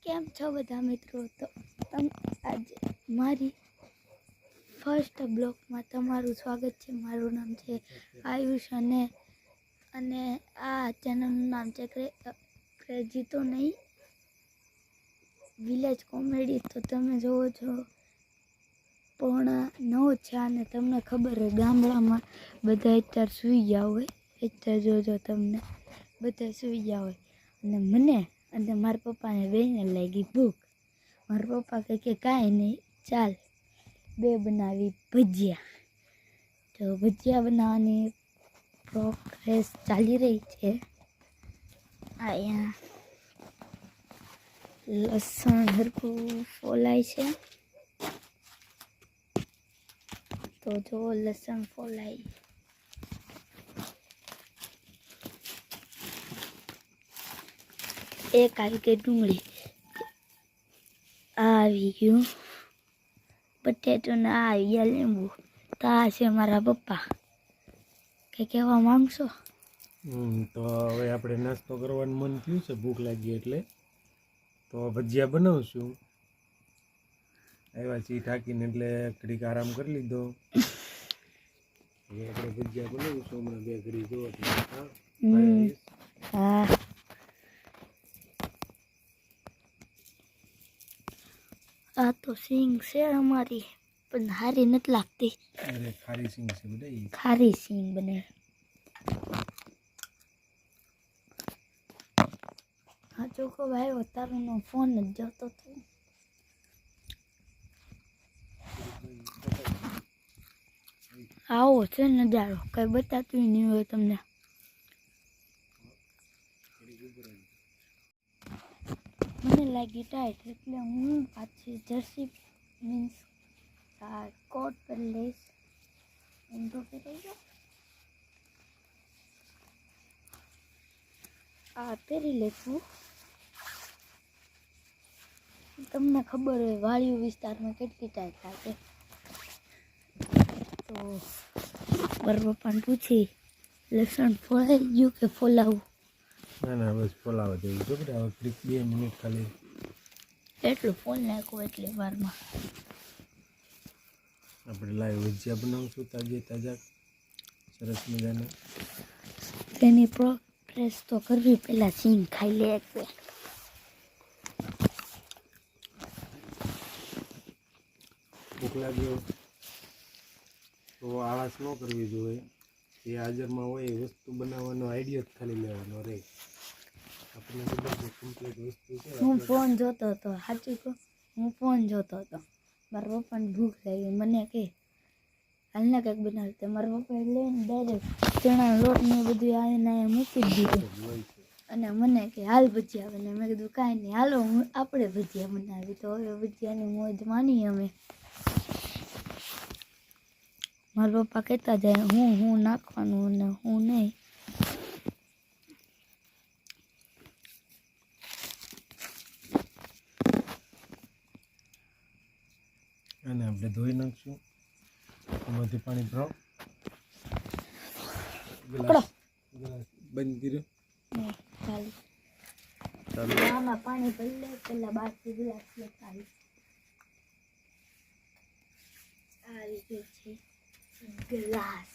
કેમ છો બધા મિત્રો? તો આજે મારી ફર્સ્ટ બ્લોગમાં તમારું સ્વાગત છે. મારું નામ છે આયુષ અને આ ચેનલનું નામ છે ક્રેઝી તો નહીં, વિલેજ કોમેડી. તો તમે જોવો છો 9:30 છે અને તમને ખબર હોય ગામડામાં બધા અત્યારે સૂઈ ગયા હોય. અત્યારે જોજો તમને બધા સૂઈ ગયા હોય અને મને અને મારા પપ્પાને બેને લાગી ભૂખ. મારા પપ્પા કે કાંઈ નહીં, ચાલ બે બનાવી ભજીયા. તો ભજીયા બનાવવાની પ્રોગ્રેસ ચાલી રહી છે. અહીંયા લસણ હરખું ફોલાય છે. તો જો લસણ ફોલાય એક આવી ગઈ ડુંગળી, આવી ગયું બટેટો ને આવી ગયા લીંબુ. તો આ છે મારા પપ્પા. કંઈ કહેવા માંગશો? તો હવે આપણે નાસ્તો કરવાનું મન થયું છે, ભૂખ લાગી એટલે તો ભજીયા બનાવશું. આવ્યા છીએ થાકીને એટલે ઘડીક આરામ કરી લીધો. હવે આપણે ભજીયા બનાવીશું હમણાં બે ઘડી જો. હા, આ તો સિંગ છે અમારી, પણ સારી નથી લાગતી. અરે ખારી સિંગ છે બધા, ખારી સિંગ બને. હા ચોખ્ખો ભાઈ, તારો ફોન જ જતો હતો. આવો છે નજારો, કઈ બતાતું નહીં હોય તમને. મને લાગી ટાઈટ એટલે હું પાછી જર્સી મીન્સ કોટ પર લઈશ. ઊંધો પહેરાઈ ગયો, આ પહેરી લેશું. તમને ખબર હોય વાયુ વિસ્તારમાં કેટલી ટાઈટ લાગે. તો મારા પપ્પાને પૂછી લસણ ફોલાઈ ગયું કે ફોલાવું? ના ના બસ ફોલાવા દેવું છે. હવે ઘડીક 2 મિનિટ ખાલી એટલું ફોલ નાખવું એટલી વારમાં. આપણે લાઈવ ભજીયા બનાવશું તાજા સરસ મજાના. તેની પ્રોગ્રેસ તો કરવી, પહેલાં સિંગ ખાઈ લે એક બે. ભૂખ લાગ્યો તો આળસ ન કરવી જોઈએ. એ હાજરમાં હોય એ વસ્તુ બનાવવાનો આઈડિયા જ ખાલી લેવાનો રહે. આપણને ખબર છે કમ્પ્લીટ વસ્તુ છે. હું ફોન જોતો હતો, સાચું કહું, હું ફોન જોતો હતો. મારા પપ્પાને ભૂખ લાગી, મને કહે હાલને કંઈક બનાવી. તો મારા પપ્પાએ લઈને ડાયરેક્ટ ચણાનો લોટ ને બધું આવીને મૂકી જ દીધું અને મને કે હાલ ભજીયા બને. મેં કીધું કાંઈ નહીં, હાલો આપણે ભજીયા બનાવી. તો હવે ભજીયાની મોજ માની અમે. મારા પપ્પા કહેતા જાય હું નાખવાનું અને હું નહીં. અને આપણે ધોઈ નાખશું. એમાંથી પાણી ભરાવ. ગ્લાસ બંધ કર્યો. ચાલો આમાં પાણી ભરી લે, પેલા બાકી ગ્લાસ લેતા આવી ગયો છે ગ્લાસ.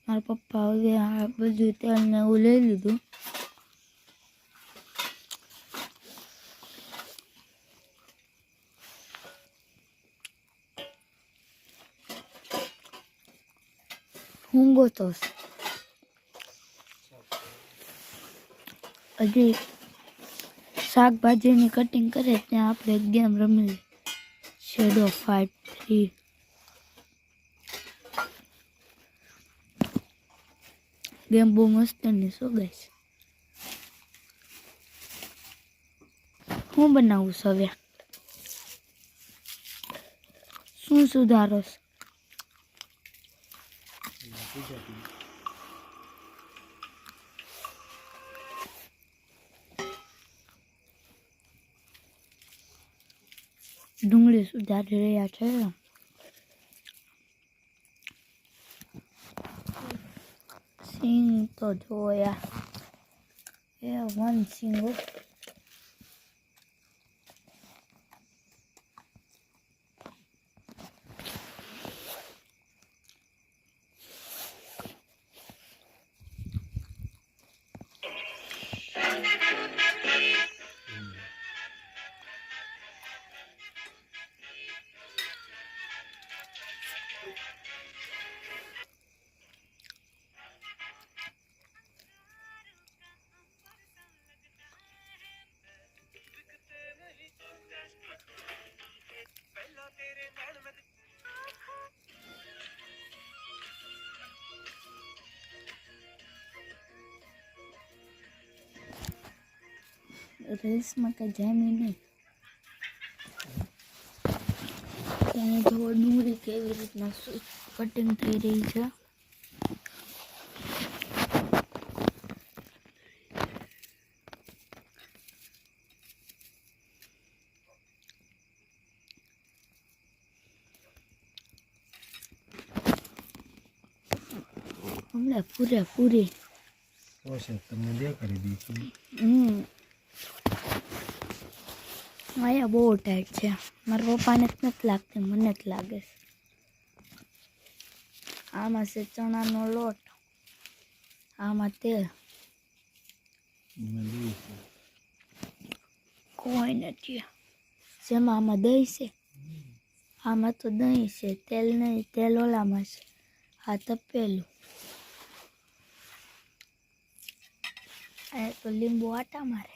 મારા પપ્પા હવે આ બધું તેલ ને એવું લઈ લીધું. હું ગોતો હજી શાકભાજીની કટિંગ કરે ત્યાં આપણે ગેમ રમી શેડો ફાઇટ 3. ગેમ બહુ મસ્ત ને શું ગાઈસ. હું બનાવું છું હવે? શું સુધારો છે? ડુંગળી સુધારી રહ્યા છે. સિંગ તો જોયા એ વન સિંગ હો. રીલ્સમાં કંઈ જામી નહીં. ત્યાં જો ડુંગળી કેવી રીતના કટિંગ થઈ રહી છે. હમણાં પૂરેપૂરી પોષક તમને દેખાડી દીધું. અહીંયા બહુ ટાઈટ છે. મારા પપ્પાને જ નથી લાગતી, મને જ લાગે છે. આમાં છે ચણાનો લોટ, આમાં તેલ, કોઈ નથી. જેમાં આમાં દહીં છે, આમાં તો દહીં છે, તેલ નહીં. તેલ ઓલામાં છે. આ તપેલું. અહીંયા તો લીંબુ આટા મારે.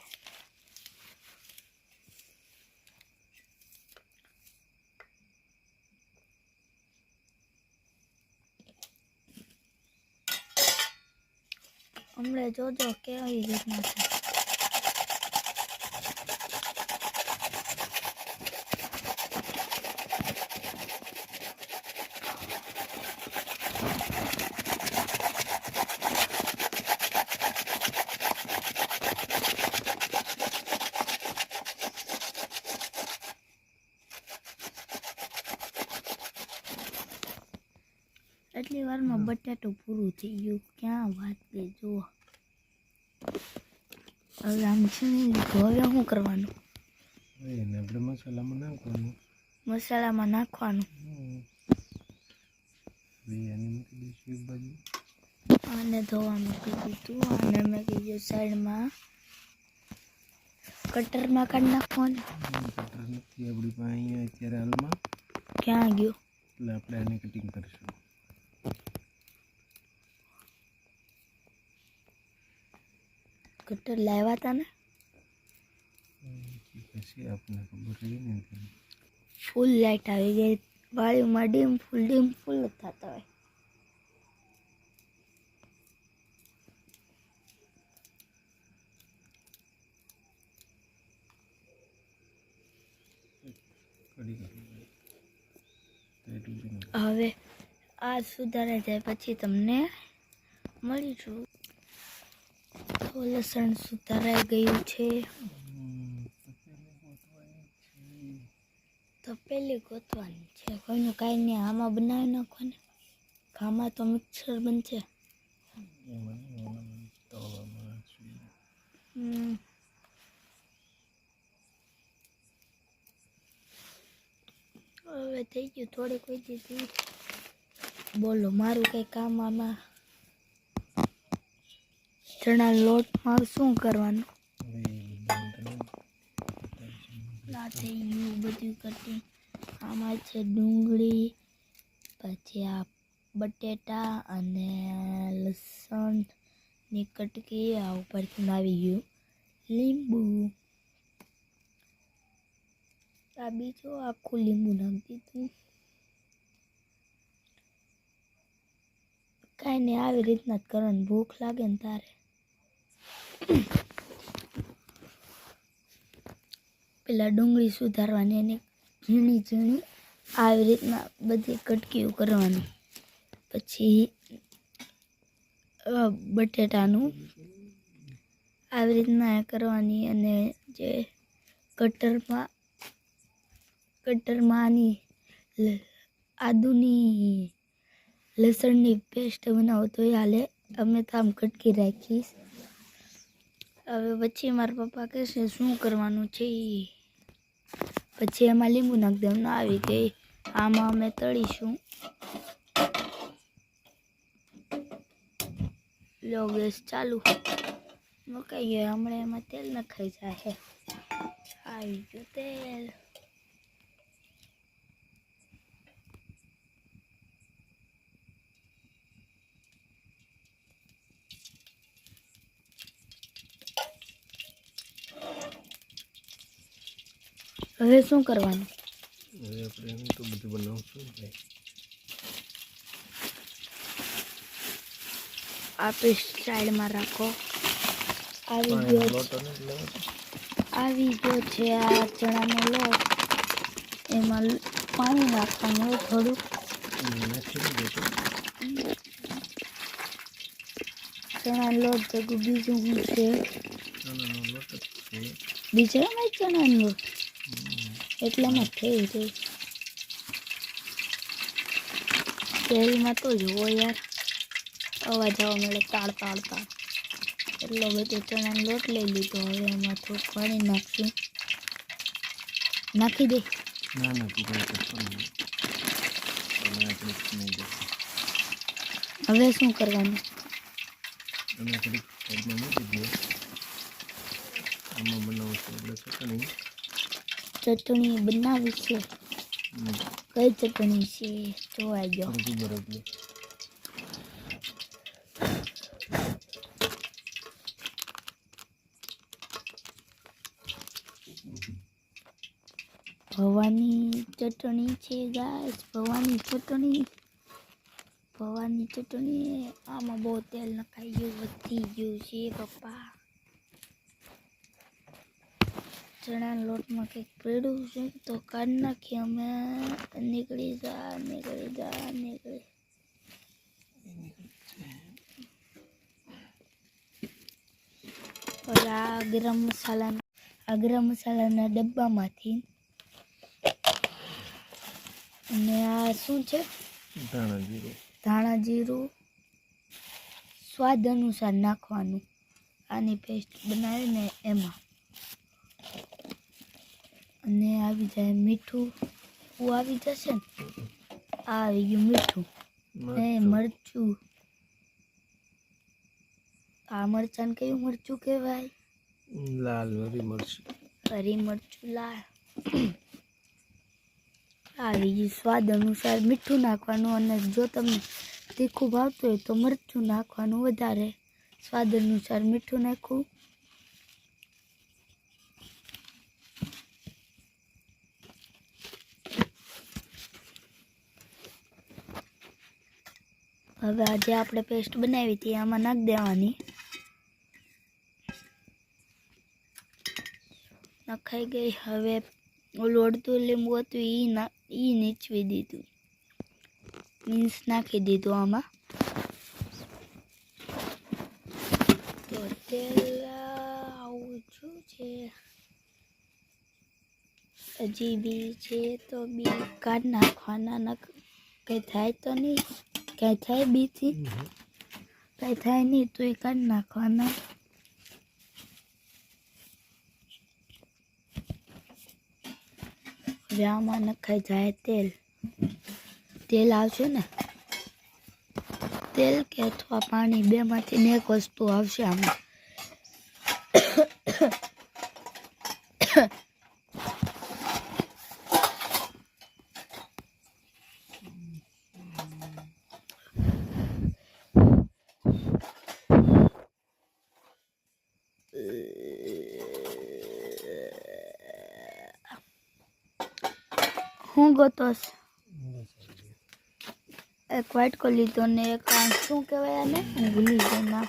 હમણાં જોજો કેવી રીતના છે. એટલી વારમાં બટાટું પૂરું થઈ ગયું. ક્યાં વાત છે જુઓ. હવે આમ છીણી લીધું. હવે શું કરવાનું? એને આપણે મસાલામાં નાખવાનું. મસાલામાં નાખવાનું. બિરયાની મૂકી દઈશું એક બાજુ. આને ધોવા મૂકી દીધું. આને મેં કીધું સાઈડમાં કટરમાં કાઢી નાખવાનું. કટર નથી આપણી પાસે અહીંયા અત્યારે હાલમાં. ક્યાં ગયું? એટલે આપણે આને કટિંગ કરીશું. કટર લાવ્યા હતા ને? પછી આપણને ખબર રહી ને. ફૂલ લાઈટ આવી ગઈ. વાળીમાં ડીમ ફૂલ જ થતા હોય. હવે આ સુધારાઈ જાય પછી તમને મળીશું. તો લસણ સુધારાઈ ગયું છે. તો પેલી ગોતવાની છે. કોઈનું કાંઈ નહીં. આમાં બનાવી નાખો ને. આમાં તો મિક્સર બનશે. હવે થઈ ગયું. થોડીક કોઈ દીધી. બોલો મારું કંઈ કામ આમાં ચણા લોટમાં શું કરવાનું? ના થઈ ગયું બધું કટિંગ. આમાં છે ડુંગળી, પછી આ બટેટા અને લસણની કટકી. આ ઉપરથી આવી ગયું લીંબુ. આ બીજું આખું લીંબુ નાખી દીધું. કાંઈ નહીં, આવી રીતના જ કરવાનું. ભૂખ લાગે ને તારે. પેલા ડુંગળી સુધારવાની, એને ઝીણી ઝીણી આવી રીતના બધી કટકીઓ કરવાની. પછી બટેટાનું આવી રીતના કરવાની. અને જે કટરમાં આની આદુની લસણની પેસ્ટ બનાવો તો એ હાલે. અમે તો આમ કટકી રાખીશ. હવે પછી મારા પપ્પા કહેશે શું કરવાનું છે ઈ. પછી એમાં લીંબુ નાખી દેવાનું આવી ગઈ. આમાં અમે તળીશું. લો ગેસ ચાલુ મુકાઈ ગયો. હમણાં એમાં તેલ નખાઈ જાય. આવી ગયું તેલ. હવે શું કરવાનું? હવે આપણે એમ તો બધું બનાવશું ભાઈ. આ પેસ્ટ સાઈડમાં રાખો. આવી ગયો લોટો નથી લેવાનો. આવી ગયો છે આ ચણાનો લોટ. એમાં પાણી નાખવાનું હોય થોડુંક. નાખી દીધું. ચણાનો લોટ ભેગું બીજું શું છે? ચણાનો લોટ જ છે. બીજામાં ચણાનો લોટ એટલામાં થઈ જાય. તેલમાં તો જુઓ યાર અવાજ આવવા મળે તાળ તાળ તાળ. એટલો બધો ચણાનો લોટ લઈ લીધો. હવે એમાં થોડું પાણી નાખશું. નાખી દે. ના ના તું કઈ કરતો નહીં. હવે શું કરવાનું? તમે થોડીક સાઈડમાં મૂકી દો. આમાં બનાવશું એટલે ચટણી. ચટણી બનાવી છે. કઈ ચટણી છે જોવાઈ ગયો. બરાબર. ભવાની ચટણી છે ગાઈસ. ભવાની ચટણી. ભવાની ચટણી. આમાં બહુ તેલ નખાઈ ગયું. વધી ગયું છે પપ્પા. ચણાના લોટમાં કંઈક પડ્યું છે તો કાઢી નાખીએ અમે. નીકળી જા નીકળી જા નીકળી. ઓલા ગરમ મસાલાના ડબ્બામાંથી. અને આ શું છે? ધાણા જીરું સ્વાદ અનુસાર નાખવાનું. આની પેસ્ટ બનાવીને એમાં. અને આવી જાય મીઠું. આવી જશે ને. આવી ગયું મીઠું. એ મરચું. આ મરચાં કયું મરચું કહેવાય? લાલ હરી મરચું. હરી મરચું લાલ. આવી ગયું. સ્વાદ અનુસાર મીઠું નાખવાનું. અને જો તમને તીખું ભાવતું હોય તો મરચું નાખવાનું વધારે. સ્વાદ અનુસાર મીઠું નાખવું. હવે આજે આપણે પેસ્ટ બનાવી હતી આમાં નાખી દેવાની. નખાઈ ગઈ. હવે ઓલું અડધું લીંબુ હતું એ નીચવી દીધું. મીન્સ નાખી દીધું આમાં. તો તેલ આવું શું છે? હજી બી છે તો બી કાઢી નાખવાના. કંઈ થાય તો નહીં. કંઈ થાય બીથી? કંઈ થાય નહીં તો એ કાઢી નાખવાના. હવે આમાં નખાઈ જાય તેલ. તેલ આવશે ને. તેલ કે અથવા પાણી બેમાંથી એક વસ્તુ આવશે આમાં. હું ગોતોસ એક વ્હાઈટ કો લીધો ને એક શું કહેવાય આને હું ભૂલી ગયો ના.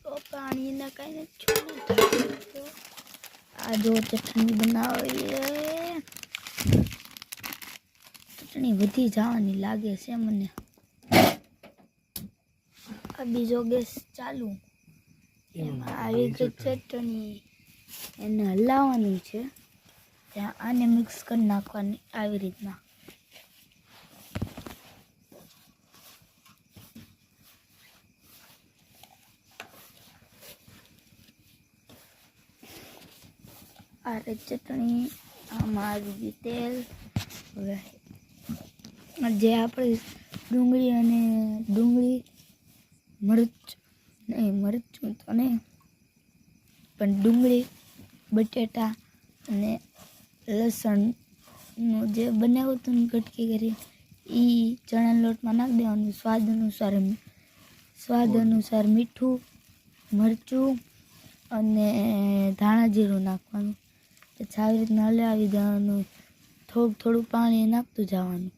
તો પાણી નખાઈને છોડી. આ જો ચટણી બનાવીએ. ચટણી વધી જવાની લાગે છે મને. આ બીજો ગેસ ચાલુ. એમાં આવી ગઈ ચટણી. એને હલાવવાની છે. ત્યાં આને મિક્સ કરી નાખવાની આવી રીતના. આપણે ચટણી આમાં આવી ગયું તેલ. હવે જે આપણે ડુંગળી મરચું તો નહીં પણ ડુંગળી બટેટા અને લસણનું જે બનાવ્યું હતું ને કટકી કરી એ ચણા લોટમાં નાખી દેવાનું. સ્વાદ અનુસાર મીઠું મરચું અને ધાણા જીરું નાખવાનું. પછી આવી રીતના હલાવી દેવાનું. થોડું પાણી નાખતું જવાનું.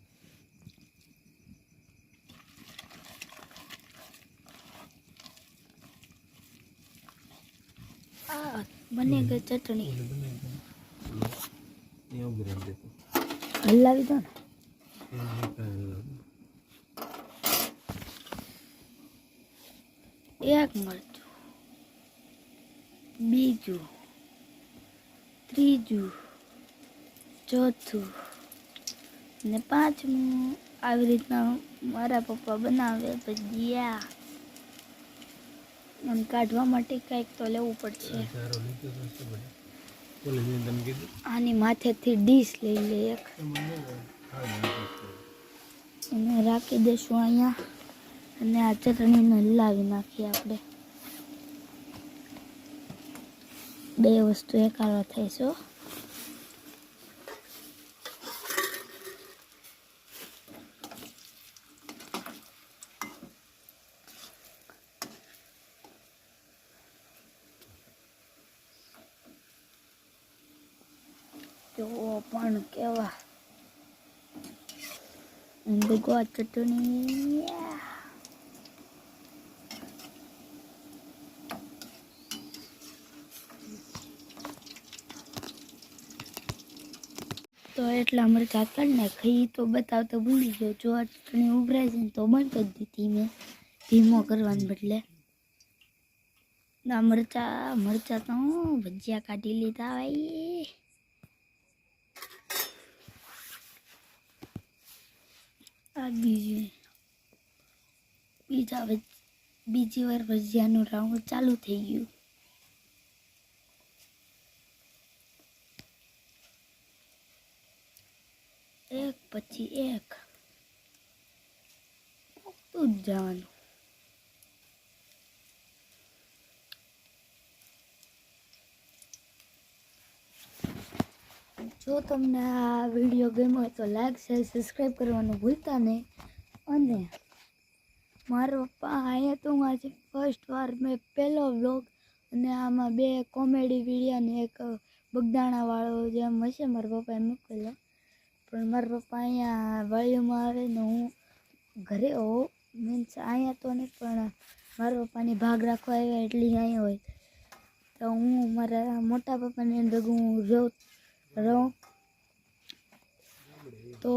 આ બની ગઈ ચટણી. હલાવી દો ને. એક મરચું, બીજું, ત્રીજું, ચોથું ને પાંચમું. આવી રીતના મારા પપ્પા બનાવે ભજીયા. એમ કાઢવા માટે કંઈક તો લેવું પડશે. આની માથેથી ડીશ લઈ લે એક. એને રાખી દઈશું અહીંયા અને આ ચટણીને હલાવી નાખીએ આપણે. બે વસ્તુ એકાળવા થાય છે. જો પણ કેવા ગોળ ચટણી. તો એટલા મરચા કરી નાખી તો બતાવતો ભૂલી ગયો. જો આ ચટણી ઉભરાય છે ને તો બંધ કરી દીધી મેં, ધીમો કરવાને બદલે. ના મરચા તો ભજીયા કાઢી લીધા ભાઈ. આ બીજી વાર ભજીયાનું રાઉન્ડ ચાલુ થઈ ગયું. એક પછી એક તું જ જવાનું. જો તમને આ વિડીયો ગમ્યો હોય તો લાઈક શેર સબસ્ક્રાઈબ કરવાનું ભૂલતા નહીં. અને મારા પપ્પા અહીંયા તો આજે ફર્સ્ટ વાર મેં પહેલો વ્લોગ અને આમાં 2 કોમેડી વિડીયો અને એક બગદાણાવાળો જેમ હશે મારા પપ્પાએ મૂકેલો. પણ મારા પપ્પા અહીંયા વાડીમાં આવે ને હું ઘરે હોઉં, મીન્સ અહીંયા તો નહીં પણ મારા પપ્પાની ભાગ રાખવા આવ્યા એટલી અહીંયા હોય તો હું મારા મોટા પપ્પાની ભેગું રહું. તો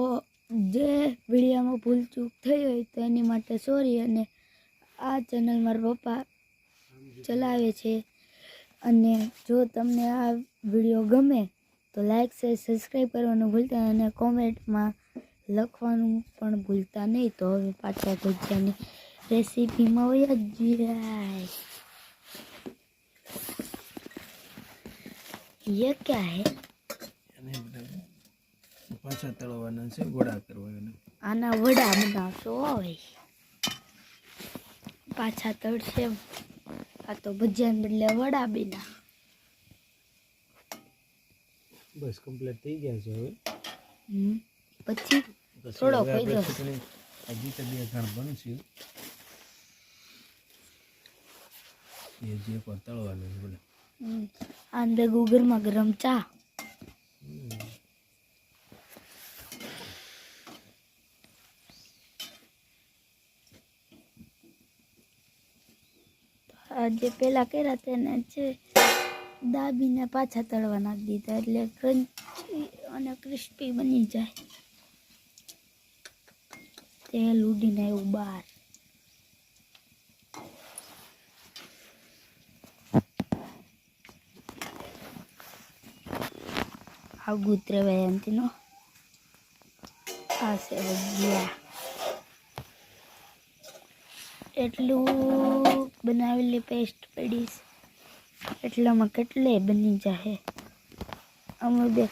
જે વિડીયોમાં ભૂલચૂક થઈ હોય તો એની માટે સોરી. અને આ ચેનલ મારા પપ્પા ચલાવે છે. અને જો તમને આ વિડીયો ગમે તો લાઈક શેર સબસ્ક્રાઈબ કરવાનું ભૂલતા અને કોમેન્ટમાં લખવાનું પણ ભૂલતા નહીં. તો હવે પાછા ભજીયાની રેસીપીમાં હોય જ જાય. ये क्या है? પાછા તળવાના છે, વડા કરવાના. આના વડા બનાવશો ભાઈ. પાછા તળશે. આ તો ભજીયાને બદલે વડા બના. બસ કમ્પ્લીટ થઈ ગયા છે હવે. પછી થોડો ખાઈ દો. હજી તો 2 ઘણ બનશે. એ જે પર તળવાનું છે બધા. અંદર ગરમા ગરમ ચા. જે પેલા કર્યા તેને છે દાબીને પાછા તળવા નાખી દીધા એટલે ક્રન્ચી અને ક્રિસ્પી બની જાય. તેલ ઉડીને આવ્યું બહાર. ગુતરે વેયંતીનો આ છે ભજીયા. એટલું બનાવેલી પેસ્ટ પડીશ એટલામાં કેટલે બની જાય. અમે બે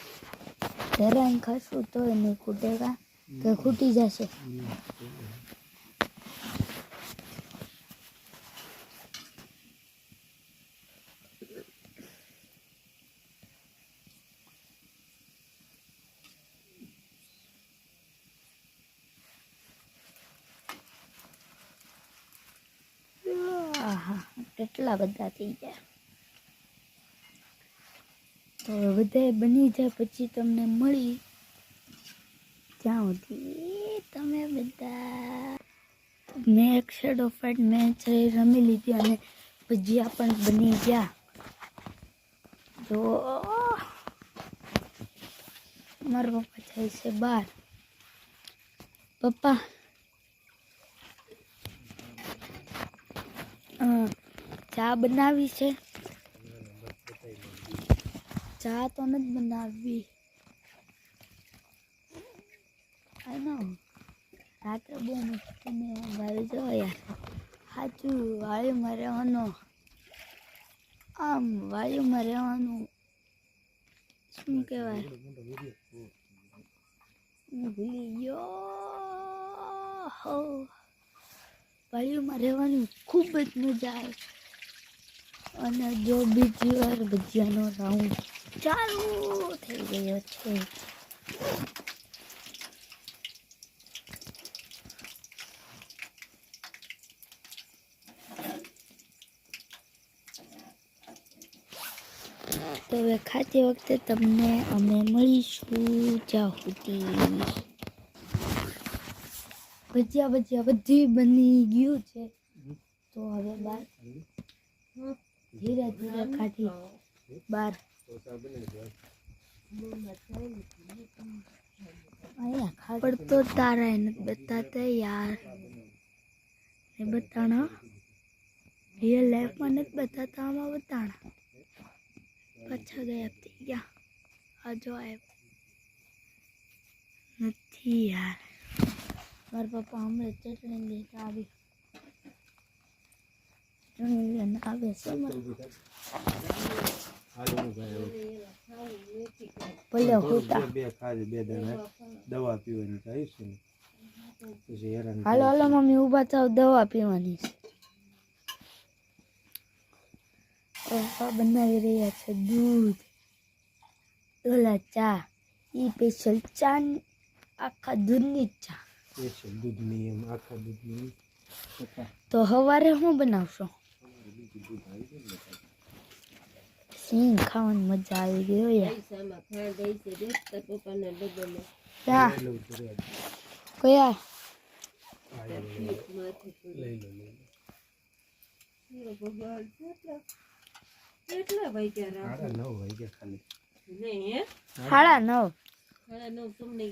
ધરાઈને ખાશું તો નહીં ખૂટે કા કે ખૂટી જશે. આહા કેટલા બધા થઈ ગયા. તો બધા બની જાય પછી તમને મળી ત્યાં સુધી તમે બધા. મેં એક શેડો ફાઇટ મેચ રમી લીધી અને ભજીયા પણ બની ગયા. જો મારા પપ્પા જાય છે બહાર. પપ્પા ચા બનાવી છે? ચા તો નથી બનાવવી. રાત્રે બહુ મસ્તી વાળી જો યાર. સાચું વાયુમાં રહેવાનું, આમ વાયુમાં રહેવાનું શું કહેવાય હું ભૂલી ગયો. વાયુમાં રહેવાની ખૂબ જ મજા આવે. અને જો બીજી વાર ભજીયાનો રાઉન્ડ ચાલુ થઈ ગયો છે. તો હવે ખાતી વખતે તમને અમે મળીશું. જ્યાં સુધી ભજીયા બધી બની ગયું છે. તો હવે બાર ધીરે ધીરે કાઢી બાર અહીંયા ખાડ તો તારા એને બતાતા યાર. એ બતાણા રિયલ લાઈફમાં નથી બતાતા, આમાં બતાણા. પાછા ગયા થઈ ગયા. આ જો નથી યાર. મારા પપ્પા હમણાં ચટણી લઈને આવે છે. ભલે હોતા દવા પીવાની કહીશું. હાલો હાલો મમ્મી ઊભા થાવ, દવા પીવાની છે. પપ્પા બનાવી રહ્યા છે દૂધ, ઓલા ચા. ઈ સ્પેશિયલ ચા, આખા દૂધની જ ચા. સ્પેશિયલ દૂધની એમ આખા દૂધની. તો સવારે શું બનાવશો? સિંગ ખાવાની મજા આવી ગઈ યાર. ક્યાં કયા? કેટલા વાગ્યા? 9 વાગ્યા ખાલી. નહીં 9:30. 9:30 તમને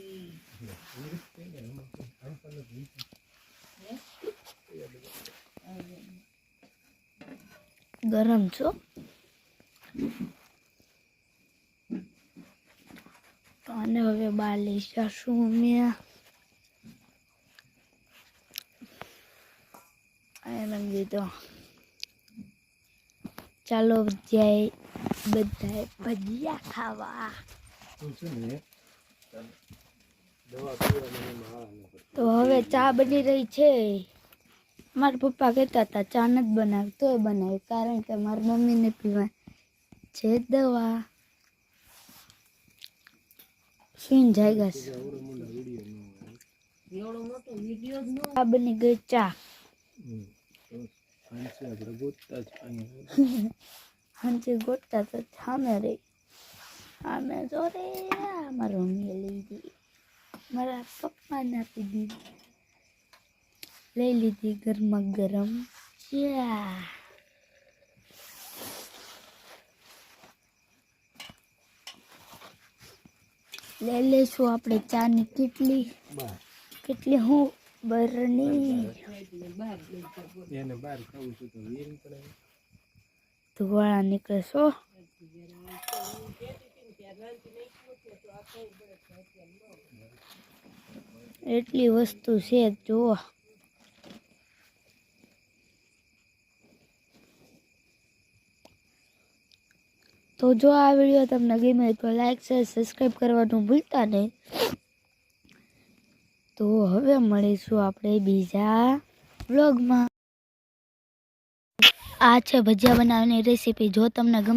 ગરમ છો? તો આને હવે બહાર લઈ જશું અમે. આનંદ લીધો. ચાલો જાય બધાએ ભજીયા ખાવા. તો હવે ચા બની રહી છે. મારા પપ્પા કહેતા હતા ચા નથી બનાવી, તોય બનાવી, કારણ કે મારી મમ્મીને પીવા છે દવા. સુન જાય છે. એવડો મોટો વિડિયો જ ન ચા બની ગઈ. ચા હાંચે ગોતતા તો સામે રહી. સામે જો રે મારી મમ્મીએ લીધી, મારા પપ્પાને આપી દીધી. લઈ લીધી ગરમા ગરમ ચા. લઈ લઈશું આપણે ચાની કેટલી હું બરણી. એને બહાર ખાવું છું તો એમ પડે. ધુવાળા નીકળે છો. એટલી વસ્તુ છે જુઓ. તો તો જો આ વિડીયો તમને ગમે તો લાઈક શેર સબસ્ક્રાઈબ કરવાનું ભૂલતા નહીં. તો હવે મળીશું આપણે બીજા વ્લોગમાં. આ છે ભજીયા બનાવવાની રેસીપી. જો તમને ગમે